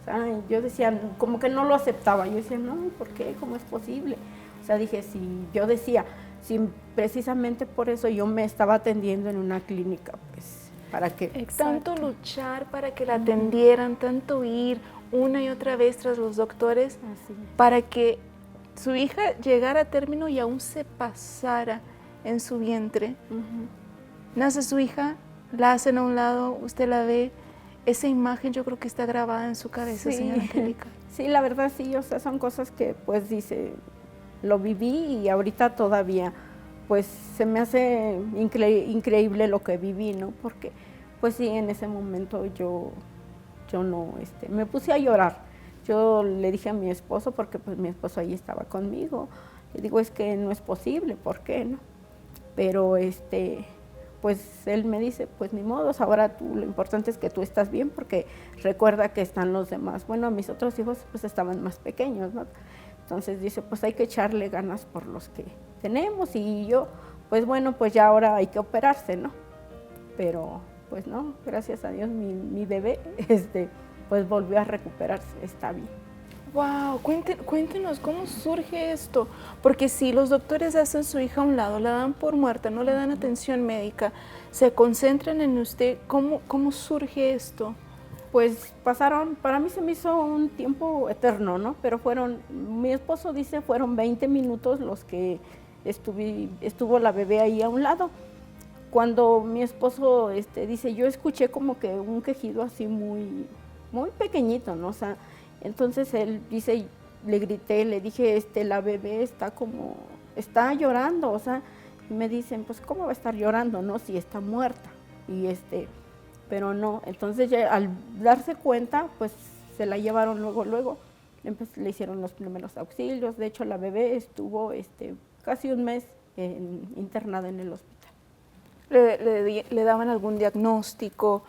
o sea, yo decía, como que no lo aceptaba. Yo decía, no, ¿por qué? ¿Cómo es posible? O sea, dije, si precisamente por eso yo me estaba atendiendo en una clínica, pues, ¿para qué? Tanto luchar para que la atendieran, tanto ir una y otra vez tras los doctores, Así. para que su hija llegara a término y aún se pasara en su vientre. Nace su hija, la hacen a un lado, usted la ve, esa imagen yo creo que está grabada en su cabeza, Sí. señora Angélica. Sí, la verdad sí, o sea, son cosas que pues dice, lo viví y ahorita todavía pues se me hace increíble lo que viví, ¿no? Porque pues sí, en ese momento yo no, me puse a llorar. Yo le dije a mi esposo, porque pues mi esposo ahí estaba conmigo, le digo, es que no es posible, ¿por qué, no? Pero pues él me dice, pues ni modo, ahora tú, lo importante es que tú estás bien, porque recuerda que están los demás. Bueno, mis otros hijos pues estaban más pequeños, ¿no? Entonces dice, pues hay que echarle ganas por los que tenemos, y yo, pues bueno, pues ya ahora hay que operarse, ¿no? Pero pues no, gracias a Dios mi bebé, pues volvió a recuperarse, está bien. Wow, cuéntenos cómo surge esto, porque si los doctores hacen a su hija a un lado, la dan por muerta, no le dan atención médica, se concentran en usted, ¿cómo surge esto? Pues pasaron, para mí se me hizo un tiempo eterno, ¿no? Pero mi esposo dice, fueron 20 minutos los que estuvo la bebé ahí a un lado. Cuando mi esposo dice, yo escuché como que un quejido así muy, muy pequeñito, ¿no? O sea, entonces él dice, le grité, le dije, la bebé está llorando, o sea, y me dicen, pues, ¿cómo va a estar llorando, no? Si está muerta. Y pero no, entonces ya al darse cuenta, pues, se la llevaron luego, le hicieron los primeros auxilios. De hecho, la bebé estuvo, casi un mes internada en el hospital. ¿Le daban algún diagnóstico,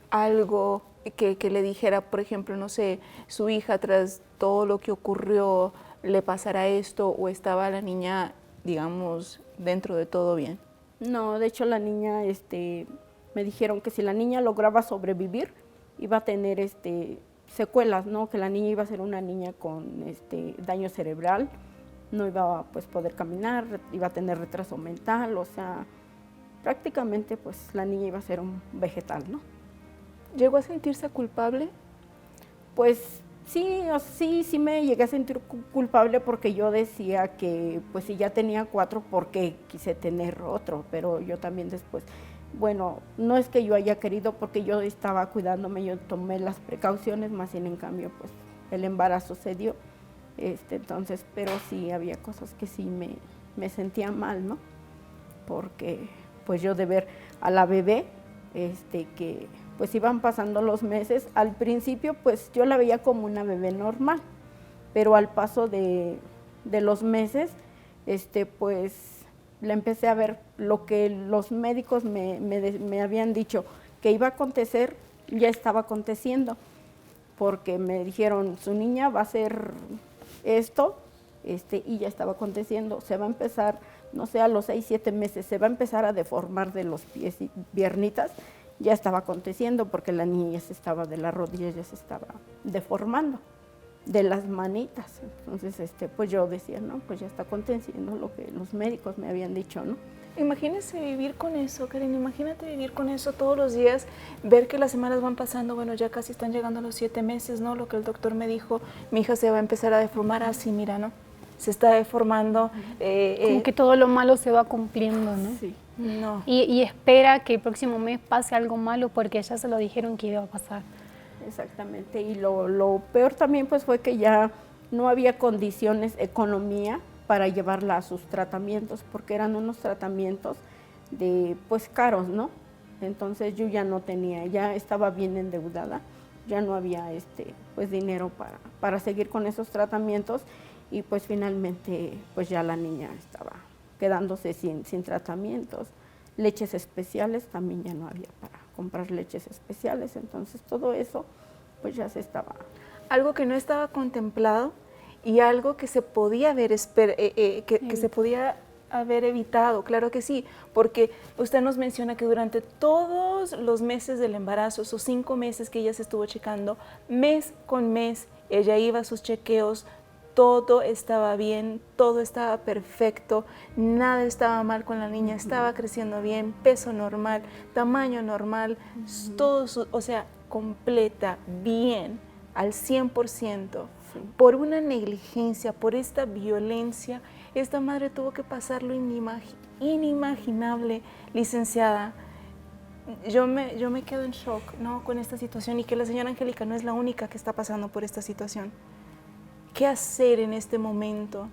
algo que le dijera, por ejemplo, no sé, su hija tras todo lo que ocurrió, le pasará esto, o estaba la niña, digamos, dentro de todo bien? No, de hecho la niña, me dijeron que si la niña lograba sobrevivir, iba a tener secuelas, ¿no? Que la niña iba a ser una niña con daño cerebral, no iba a pues, poder caminar, iba a tener retraso mental, o sea, prácticamente pues la niña iba a ser un vegetal, ¿no? ¿Llegó a sentirse culpable? Pues sí me llegué a sentir culpable, porque yo decía que pues si ya tenía 4, ¿por qué quise tener otro? Pero yo también después, bueno, no es que yo haya querido, porque yo estaba cuidándome, yo tomé las precauciones, más bien en cambio pues el embarazo se dio. Entonces, pero sí había cosas que sí me sentía mal, ¿no? Porque pues yo de ver a la bebé, que pues iban pasando los meses, al principio pues yo la veía como una bebé normal, pero al paso de los meses, pues la empecé a ver lo que los médicos me habían dicho que iba a acontecer, ya estaba aconteciendo, porque me dijeron, su niña va a ser esto, y ya estaba aconteciendo, se va a empezar, no sé, a los 6, 7 meses, se va a empezar a deformar de los pies y piernitas, ya estaba aconteciendo, porque la niña ya se estaba, de las rodillas ya se estaba deformando, de las manitas. Entonces, pues yo decía, no, pues ya está aconteciendo lo que los médicos me habían dicho, ¿no? Imagínese vivir con eso, Karen, imagínate vivir con eso todos los días, ver que las semanas van pasando, bueno, ya casi están llegando a los 7 meses, ¿no? Lo que el doctor me dijo, mi hija se va a empezar a deformar así, mira, ¿no? Se está deformando. Como que todo lo malo se va cumpliendo, ¿no? Sí. No. Y espera que el próximo mes pase algo malo porque ya se lo dijeron que iba a pasar. Exactamente, y lo peor también pues fue que ya no había condiciones, economía para llevarla a sus tratamientos, porque eran unos tratamientos de pues caros, ¿no? Entonces yo ya no tenía, ya estaba bien endeudada, ya no había pues dinero para seguir con esos tratamientos, y pues finalmente pues ya la niña estaba quedándose sin tratamientos. Leches especiales también ya no había para comprar leches especiales, entonces todo eso pues ya se estaba. Algo que no estaba contemplado y algo que se podía haber, que se podía haber evitado, claro que sí, porque usted nos menciona que durante todos los meses del embarazo, esos 5 meses que ella se estuvo checando, mes con mes, ella iba a sus chequeos, todo estaba bien, todo estaba perfecto, nada estaba mal con la niña, estaba creciendo bien, peso normal, tamaño normal, todo, o sea, completa, bien, al 100%. Por una negligencia, por esta violencia, esta madre tuvo que pasar lo inimaginable, licenciada. Yo me quedo en shock, ¿no?, con esta situación, y que la señora Angélica no es la única que está pasando por esta situación. ¿Qué hacer en este momento?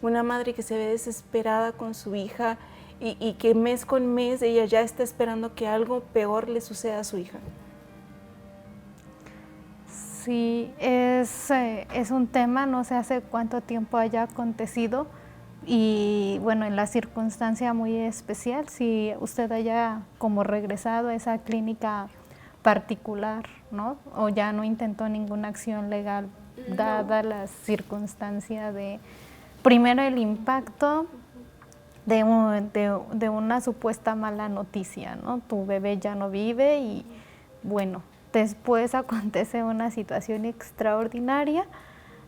Una madre que se ve desesperada con su hija y que mes con mes ella ya está esperando que algo peor le suceda a su hija. Sí, es un tema, no sé hace cuánto tiempo haya acontecido, y bueno, en la circunstancia muy especial, si usted haya como regresado a esa clínica particular, ¿no? O ya no intentó ninguna acción legal, dada la circunstancia de, primero, el impacto de una supuesta mala noticia, ¿no? Tu bebé ya no vive y bueno, después acontece una situación extraordinaria,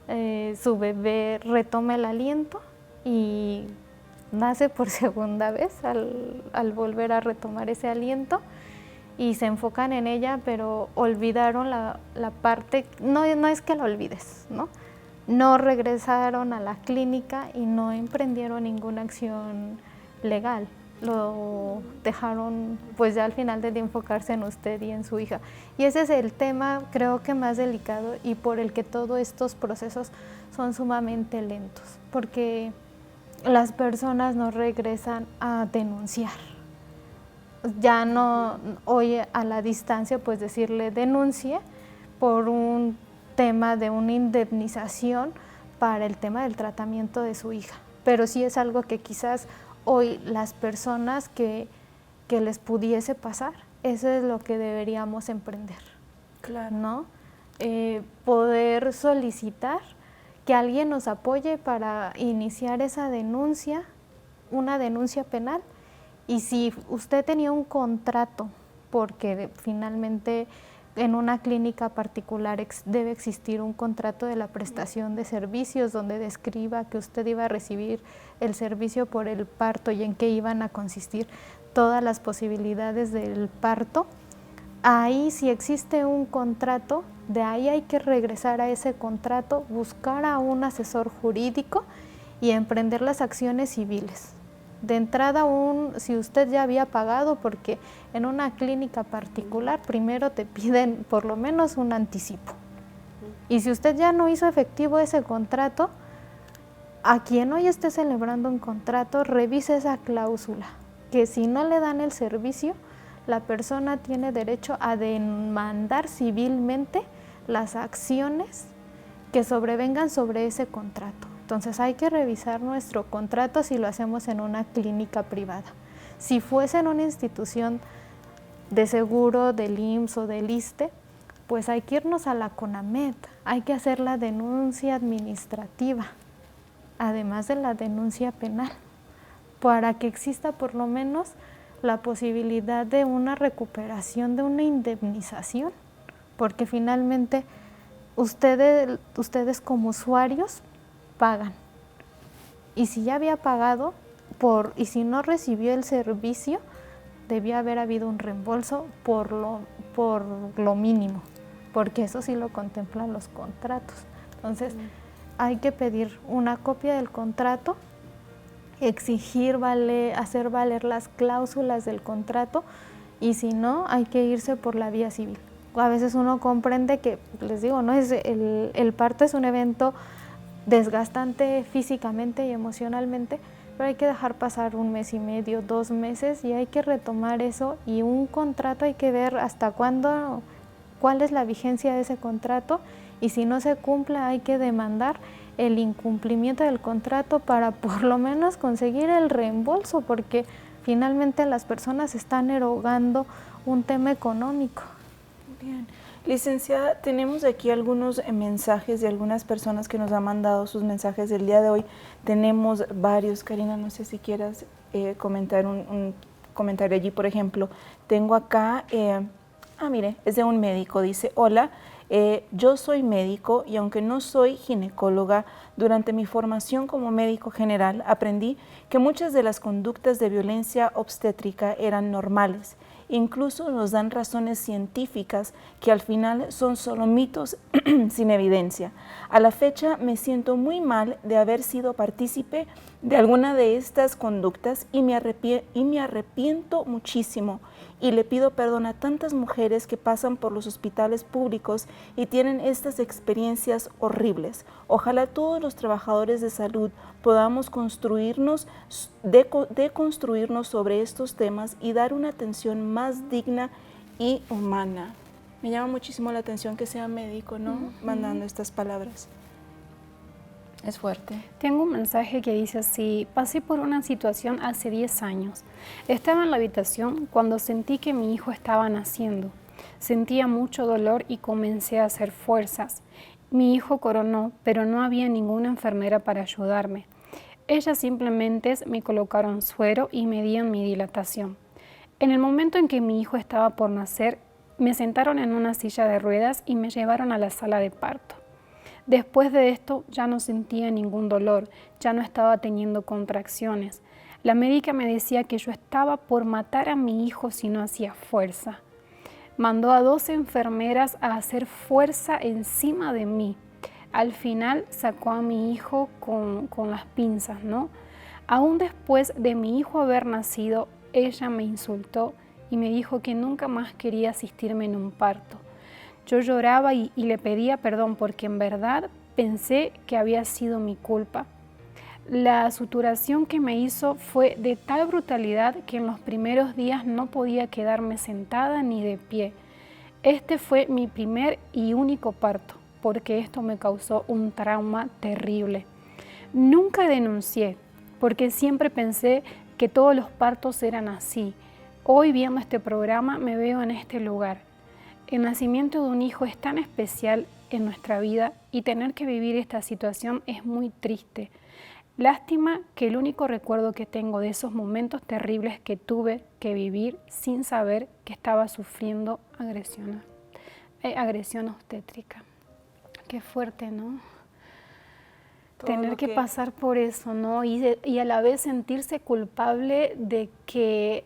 su bebé retoma el aliento y nace por segunda vez al volver a retomar ese aliento, y se enfocan en ella, pero olvidaron la parte, no es que la olvides, ¿no? No regresaron a la clínica y no emprendieron ninguna acción legal. Lo dejaron pues ya al final de enfocarse en usted y en su hija. Y ese es el tema, creo que más delicado, y por el que todos estos procesos son sumamente lentos, porque las personas no regresan a denunciar. Ya no, hoy a la distancia, pues decirle denuncie por un tema de una indemnización para el tema del tratamiento de su hija. Pero sí es algo que quizás hoy las personas que les pudiese pasar, eso es lo que deberíamos emprender. Claro. ¿No? Poder solicitar que alguien nos apoye para iniciar esa denuncia, una denuncia penal. Y si usted tenía un contrato, porque finalmente en una clínica particular debe existir un contrato de la prestación de servicios donde describa que usted iba a recibir el servicio por el parto y en qué iban a consistir todas las posibilidades del parto, ahí si existe un contrato, de ahí hay que regresar a ese contrato, buscar a un asesor jurídico y emprender las acciones civiles. De entrada, si usted ya había pagado, porque en una clínica particular primero te piden por lo menos un anticipo, Y si usted ya no hizo efectivo ese contrato, a quien hoy esté celebrando un contrato, revise esa cláusula, que si no le dan el servicio, la persona tiene derecho a demandar civilmente las acciones que sobrevengan sobre ese contrato. Entonces hay que revisar nuestro contrato si lo hacemos en una clínica privada. Si fuese en una institución de seguro, del IMSS o del ISSSTE, pues hay que irnos a la CONAMED, hay que hacer la denuncia administrativa, además de la denuncia penal, para que exista por lo menos la posibilidad de una recuperación, de una indemnización, porque finalmente ustedes como usuarios pagan. Y si ya había pagado y si no recibió el servicio, debía haber habido un reembolso por lo mínimo, porque eso sí lo contemplan los contratos. Entonces, hay que pedir una copia del contrato, exigir hacer valer las cláusulas del contrato, y si no, hay que irse por la vía civil. A veces uno comprende que, les digo, no es el parto es un evento desgastante físicamente y emocionalmente, pero hay que dejar pasar 1 mes y medio, 2 meses, y hay que retomar eso, y un contrato hay que ver hasta cuándo, cuál es la vigencia de ese contrato, y si no se cumple hay que demandar el incumplimiento del contrato para por lo menos conseguir el reembolso, porque finalmente las personas están erogando un tema económico. Bien. Licenciada, tenemos aquí algunos mensajes de algunas personas que nos han mandado sus mensajes del día de hoy. Tenemos varios. Karina, no sé si quieras comentar un comentario allí. Por ejemplo, tengo acá, mire, es de un médico, dice: hola, yo soy médico y aunque no soy ginecóloga, durante mi formación como médico general aprendí que muchas de las conductas de violencia obstétrica eran normales. Incluso nos dan razones científicas que al final son solo mitos sin evidencia. A la fecha me siento muy mal de haber sido partícipe de alguna de estas conductas y me arrepiento muchísimo, y le pido perdón a tantas mujeres que pasan por los hospitales públicos y tienen estas experiencias horribles. Ojalá todos los trabajadores de salud podamos deconstruirnos sobre estos temas y dar una atención más digna y humana. Me llama muchísimo la atención que sea médico, ¿no? Mandando estas palabras. Es fuerte. Tengo un mensaje que dice así: pasé por una situación hace 10 años. Estaba en la habitación cuando sentí que mi hijo estaba naciendo. Sentía mucho dolor y comencé a hacer fuerzas. Mi hijo coronó, pero no había ninguna enfermera para ayudarme. Ellas simplemente me colocaron suero y medían mi dilatación. En el momento en que mi hijo estaba por nacer, me sentaron en una silla de ruedas y me llevaron a la sala de parto. Después de esto ya no sentía ningún dolor, ya no estaba teniendo contracciones. La médica me decía que yo estaba por matar a mi hijo si no hacía fuerza. Mandó a 2 enfermeras a hacer fuerza encima de mí. Al final sacó a mi hijo con las pinzas, ¿no? Aún después de mi hijo haber nacido, ella me insultó y me dijo que nunca más quería asistirme en un parto. Yo lloraba y le pedía perdón porque en verdad pensé que había sido mi culpa. La suturación que me hizo fue de tal brutalidad que en los primeros días no podía quedarme sentada ni de pie. Este fue mi primer y único parto, porque esto me causó un trauma terrible. Nunca denuncié, porque siempre pensé que todos los partos eran así. Hoy, viendo este programa, me veo en este lugar. El nacimiento de un hijo es tan especial en nuestra vida y tener que vivir esta situación es muy triste. Lástima que el único recuerdo que tengo de esos momentos terribles que tuve que vivir sin saber que estaba sufriendo agresión obstétrica. Qué fuerte, ¿no? Tener que pasar por eso, ¿no? Y a la vez sentirse culpable de que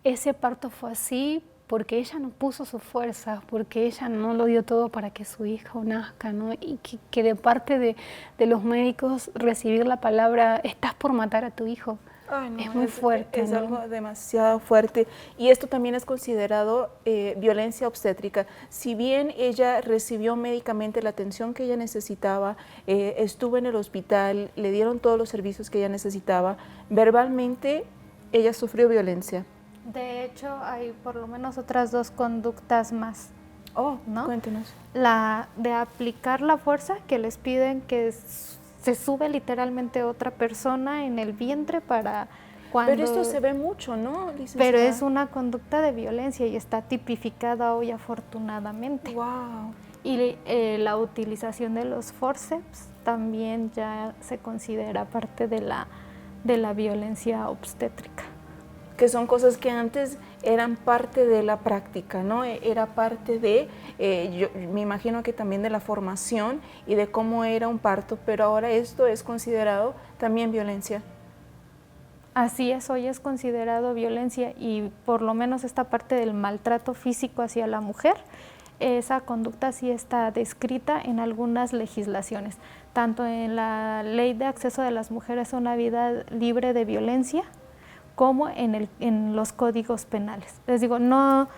ese parto fue así porque ella no puso sus fuerzas, porque ella no lo dio todo para que su hijo nazca, ¿no? Y que de parte de los médicos recibir la palabra: estás por matar a tu hijo. Ay, no, es muy fuerte. Es ¿no? algo demasiado fuerte. Y esto también es considerado violencia obstétrica. Si bien ella recibió médicamente la atención que ella necesitaba, estuvo en el hospital, le dieron todos los servicios que ella necesitaba, verbalmente ella sufrió violencia. De hecho, hay por lo menos otras 2 conductas más. Oh, ¿no? Cuéntenos. La de aplicar la fuerza, que les piden que se sube literalmente otra persona en el vientre para cuando... Pero esto se ve mucho, ¿no, licenciada? Pero es una conducta de violencia y está tipificada hoy afortunadamente. Wow. Y la utilización de los forceps también ya se considera parte de la violencia obstétrica. Que son cosas que antes eran parte de la práctica, ¿no? Era parte de, yo me imagino que también de la formación y de cómo era un parto, pero ahora esto es considerado también violencia. Así es, hoy es considerado violencia y por lo menos esta parte del maltrato físico hacia la mujer, esa conducta sí está descrita en algunas legislaciones, tanto en la Ley de Acceso de las Mujeres a una Vida Libre de Violencia, como en los códigos penales. Les digo, no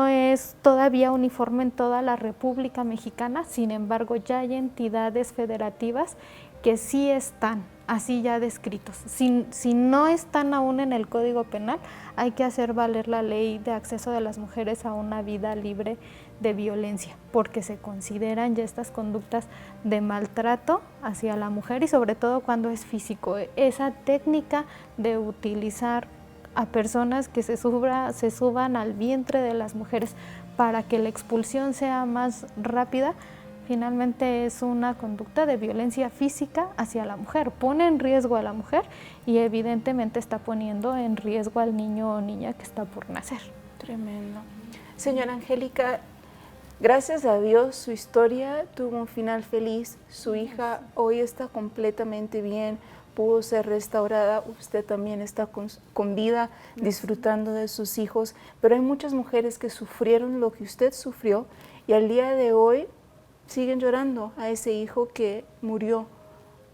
es todavía uniforme en toda la República Mexicana, sin embargo ya hay entidades federativas que sí están así ya descritos. Si no están aún en el Código Penal, hay que hacer valer la Ley de Acceso de las Mujeres a una Vida Libre de Violencia, porque se consideran ya estas conductas de maltrato hacia la mujer y sobre todo cuando es físico. Esa técnica de utilizar a personas que se suban al vientre de las mujeres para que la expulsión sea más rápida, finalmente es una conducta de violencia física hacia la mujer. Pone en riesgo a la mujer y evidentemente está poniendo en riesgo al niño o niña que está por nacer. Tremendo. Señora Angélica, gracias a Dios su historia tuvo un final feliz. Su hija hoy está completamente bien, pudo ser restaurada. Usted también está con vida, disfrutando de sus hijos. Pero hay muchas mujeres que sufrieron lo que usted sufrió y al día de hoy siguen llorando a ese hijo que murió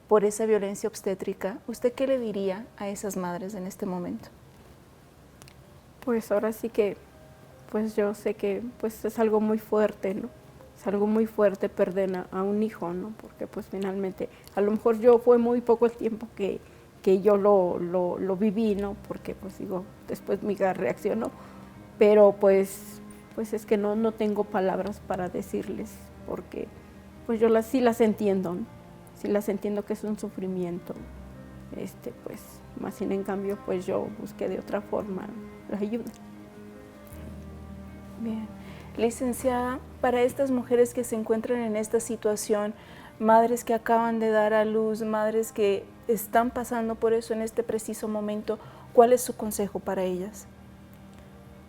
por esa violencia obstétrica. ¿Usted qué le diría a esas madres en este momento? Pues ahora sí que, pues yo sé que pues es algo muy fuerte, ¿no? Es algo muy fuerte perder a un hijo, ¿no? Porque pues finalmente, a lo mejor yo fue muy poco el tiempo que yo lo viví, ¿no? Porque pues digo, después mi hija reaccionó, pero pues es que no tengo palabras para decirles, porque pues yo sí las entiendo, ¿no? Sí las entiendo que es un sufrimiento, pues más sin en cambio pues yo busqué de otra forma la ayuda. Bien. Licenciada, para estas mujeres que se encuentran en esta situación, madres que acaban de dar a luz, madres que están pasando por eso en este preciso momento, ¿cuál es su consejo para ellas?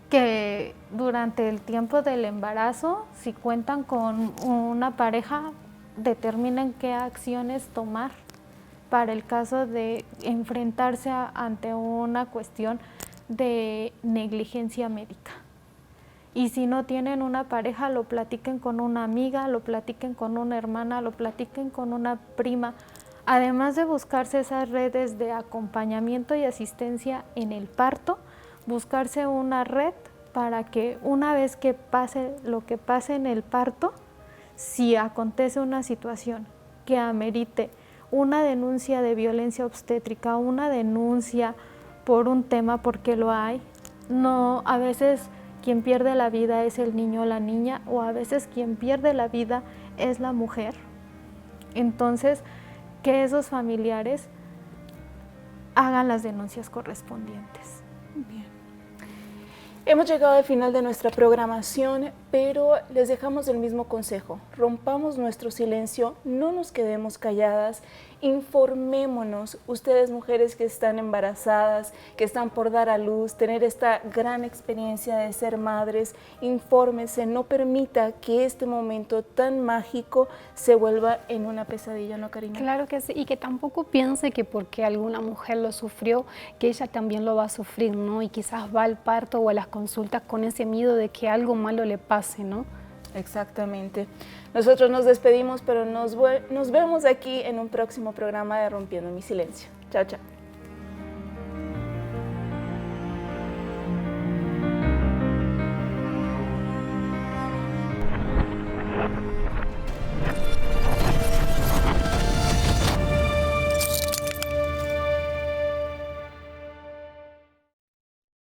Que durante el tiempo del embarazo, si cuentan con una pareja, determinen qué acciones tomar para el caso de enfrentarse ante una cuestión de negligencia médica. Y si no tienen una pareja, lo platiquen con una amiga, lo platiquen con una hermana, lo platiquen con una prima. Además de buscarse esas redes de acompañamiento y asistencia en el parto, buscarse una red para que una vez que pase lo que pase en el parto, si acontece una situación que amerite una denuncia de violencia obstétrica, una denuncia por un tema, porque lo hay, no, a veces quien pierde la vida es el niño o la niña, o a veces quien pierde la vida es la mujer. Entonces, que esos familiares hagan las denuncias correspondientes. Bien. Hemos llegado al final de nuestra programación, pero les dejamos el mismo consejo. Rompamos nuestro silencio, no nos quedemos calladas, informémonos. Ustedes, mujeres que están embarazadas, que están por dar a luz, tener esta gran experiencia de ser madres, infórmense, no permita que este momento tan mágico se vuelva en una pesadilla, ¿no, Karina? Claro que sí, y que tampoco piense que porque alguna mujer lo sufrió, que ella también lo va a sufrir, ¿no? Y quizás va al parto o a las consultas con ese miedo de que algo malo le pase, ¿no? Exactamente. Nosotros nos despedimos, pero nos vemos aquí en un próximo programa de Rompiendo mi Silencio. Chao, chao.